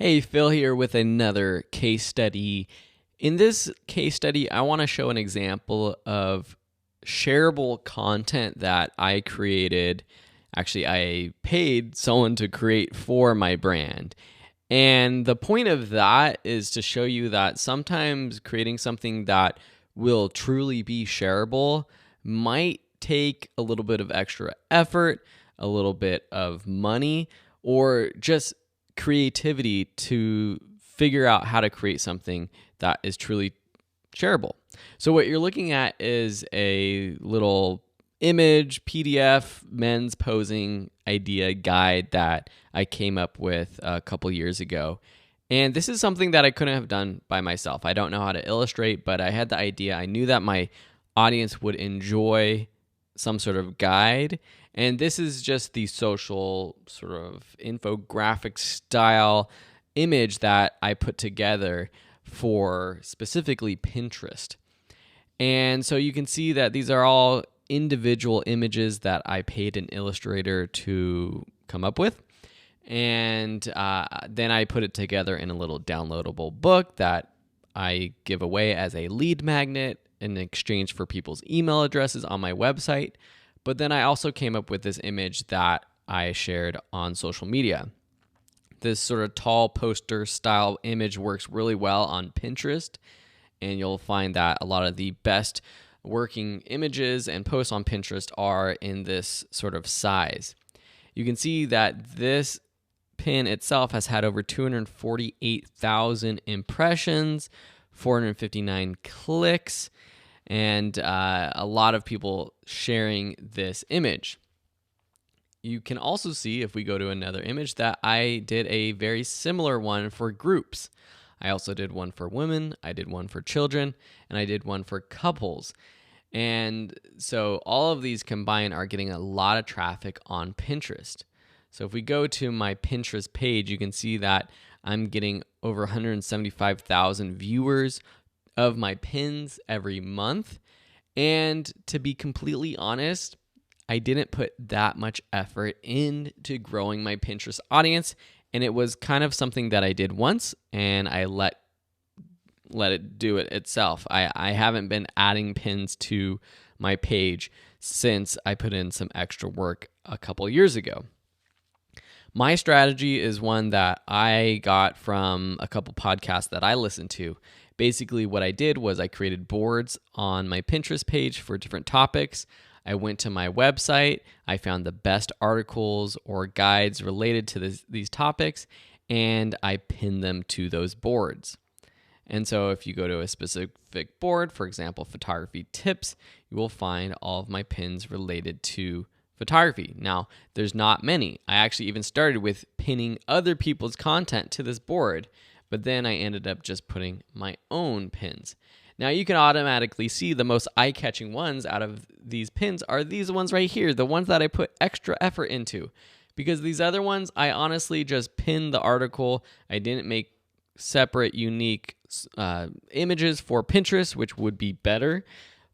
Hey, Phil here with another case study. In this case study, I want to show an example of shareable content that I created. Actually, I paid someone to create for my brand. And the point of that is to show you that sometimes creating something that will truly be shareable might take a little bit of extra effort, a little bit of money, or just creativity to figure out how to create something that is truly shareable. So what you're looking at is a little image PDF men's posing idea guide that I came up with a couple years ago. And this is something that I couldn't have done by myself. I don't know how to illustrate, but I had the idea. I knew that my audience would enjoy some sort of guide. And this is just the social sort of infographic style image that I put together for specifically Pinterest. And so you can see that these are all individual images that I paid an illustrator to come up with. And then I put it together in a little downloadable book that I give away as a lead magnet in exchange for people's email addresses on my website. But then I also came up with this image that I shared on social media. This sort of tall poster style image works really well on Pinterest, and you'll find that a lot of the best working images and posts on Pinterest are in this sort of size. You can see that this pin itself has had over 248,000 impressions, 459 clicks, and a lot of people sharing this image. You can also see, if we go to another image, that I did a very similar one for groups. I also did one for women, I did one for children, and I did one for couples. And so all of these combined are getting a lot of traffic on Pinterest. So if we go to my Pinterest page, you can see that I'm getting over 175,000 viewers of my pins every month. And to be completely honest, I didn't put that much effort into growing my Pinterest audience, and it was kind of something that I did once and I let it do it itself. I haven't been adding pins to my page since I put in some extra work a couple years ago. My strategy is one that I got from a couple podcasts that I listened to. Basically, what I did was I created boards on my Pinterest page for different topics. I went to my website, I found the best articles or guides related to these topics, and I pinned them to those boards. And so if you go to a specific board, for example, photography tips, you will find all of my pins related to photography. Now, there's not many. I actually even started with pinning other people's content to this board, but then I ended up just putting my own pins. Now, you can automatically see the most eye-catching ones out of these pins are these ones right here, the ones that I put extra effort into. Because these other ones, I honestly just pinned the article. I didn't make separate, unique images for Pinterest, which would be better.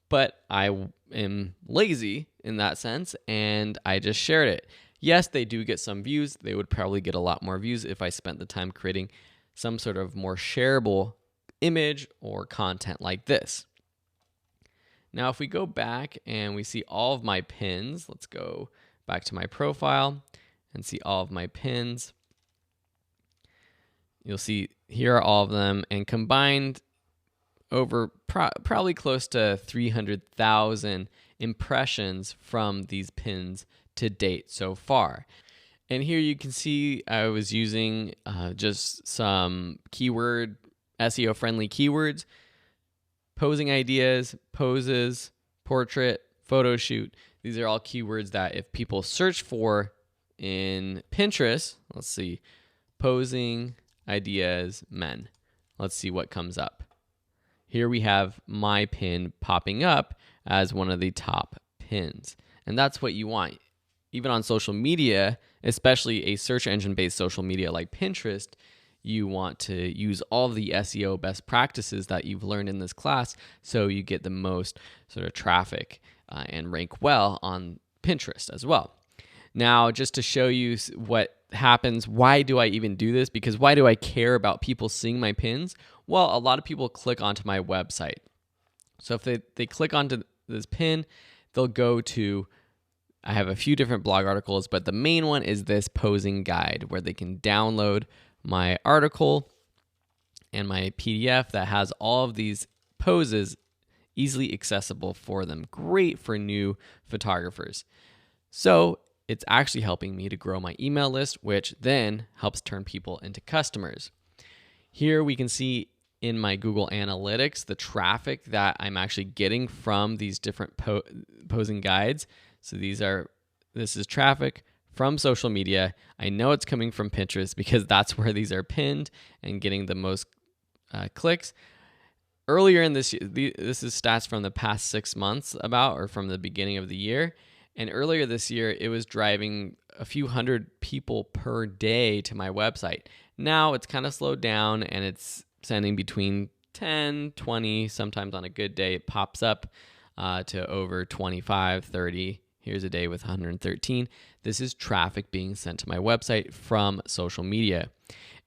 But I am lazy in that sense, and I just shared it. Yes, they do get some views. They would probably get a lot more views if I spent the time creating some sort of more shareable image or content like this. Now, if we go back and we see all of my pins, let's go back to my profile and see all of my pins. You'll see here are all of them, and combined over probably close to 300,000 impressions from these pins to date so far. And here you can see I was using just some keyword SEO-friendly keywords, posing ideas, poses, portrait, photo shoot. These are all keywords that if people search for in Pinterest, let's see, posing ideas, men. Let's see what comes up. Here we have my pin popping up as one of the top pins. And that's what you want. Even on social media, especially a search engine-based social media like Pinterest, you want to use all of the SEO best practices that you've learned in this class so you get the most sort of traffic and rank well on Pinterest as well. Now, just to show you what happens, why do I even do this? Because why do I care about people seeing my pins? Well, a lot of people click onto my website. So if they click onto this pin, they'll go to, I have a few different blog articles, but the main one is this posing guide where they can download my article and my PDF that has all of these poses easily accessible for them. Great for new photographers. So it's actually helping me to grow my email list, which then helps turn people into customers. Here we can see in my Google Analytics the traffic that I'm actually getting from these different posing guides. So this is traffic from social media. I know it's coming from Pinterest because that's where these are pinned and getting the most clicks. Earlier in this year, this is stats from the past 6 months or from the beginning of the year. And earlier this year, it was driving a few hundred people per day to my website. Now it's kind of slowed down and it's sending between 10, 20, sometimes on a good day, it pops up to over 25, 30. Here's a day with 113. This is traffic being sent to my website from social media.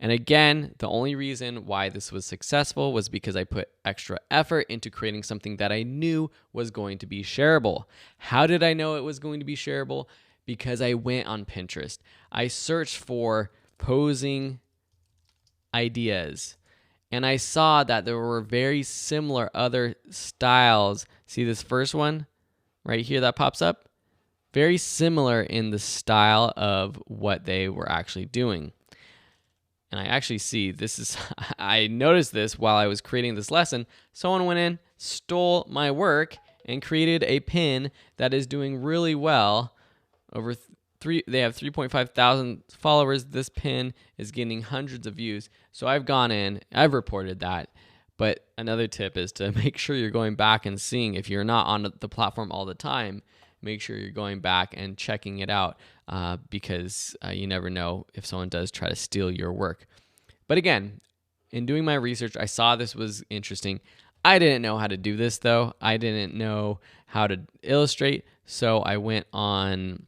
And again, the only reason why this was successful was because I put extra effort into creating something that I knew was going to be shareable. How did I know it was going to be shareable? Because I went on Pinterest. I searched for posing ideas, and I saw that there were very similar other styles. See this first one right here that pops up? Very similar in the style of what they were actually doing. And I actually see I noticed this while I was creating this lesson. Someone went in, stole my work, and created a pin that is doing really well. They have 3.5 thousand followers. This pin is getting hundreds of views. So I've gone in, I've reported that. But another tip is to make sure you're going back and seeing, if you're not on the platform all the time, make sure you're going back and checking it out because you never know if someone does try to steal your work. But again, in doing my research, I saw this was interesting. I didn't know how to do this though. I didn't know how to illustrate. So I went on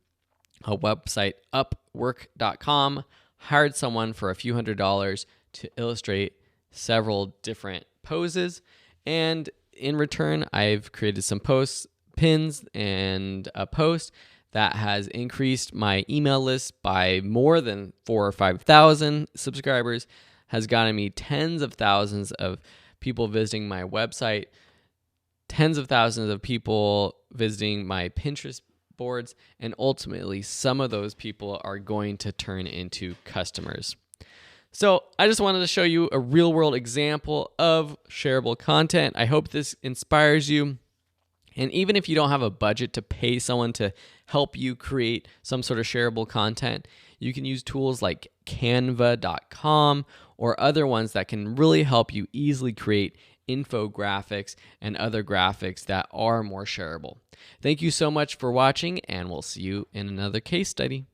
a website, upwork.com, hired someone for a few $100s to illustrate several different poses. And in return, I've created some pins and a post that has increased my email list by more than 4,000 or 5,000 subscribers, has gotten me tens of thousands of people visiting my website, tens of thousands of people visiting my Pinterest boards, and ultimately some of those people are going to turn into customers. So I just wanted to show you a real world example of shareable content. I hope this inspires you. And even if you don't have a budget to pay someone to help you create some sort of shareable content, you can use tools like canva.com or other ones that can really help you easily create infographics and other graphics that are more shareable. Thank you so much for watching, and we'll see you in another case study.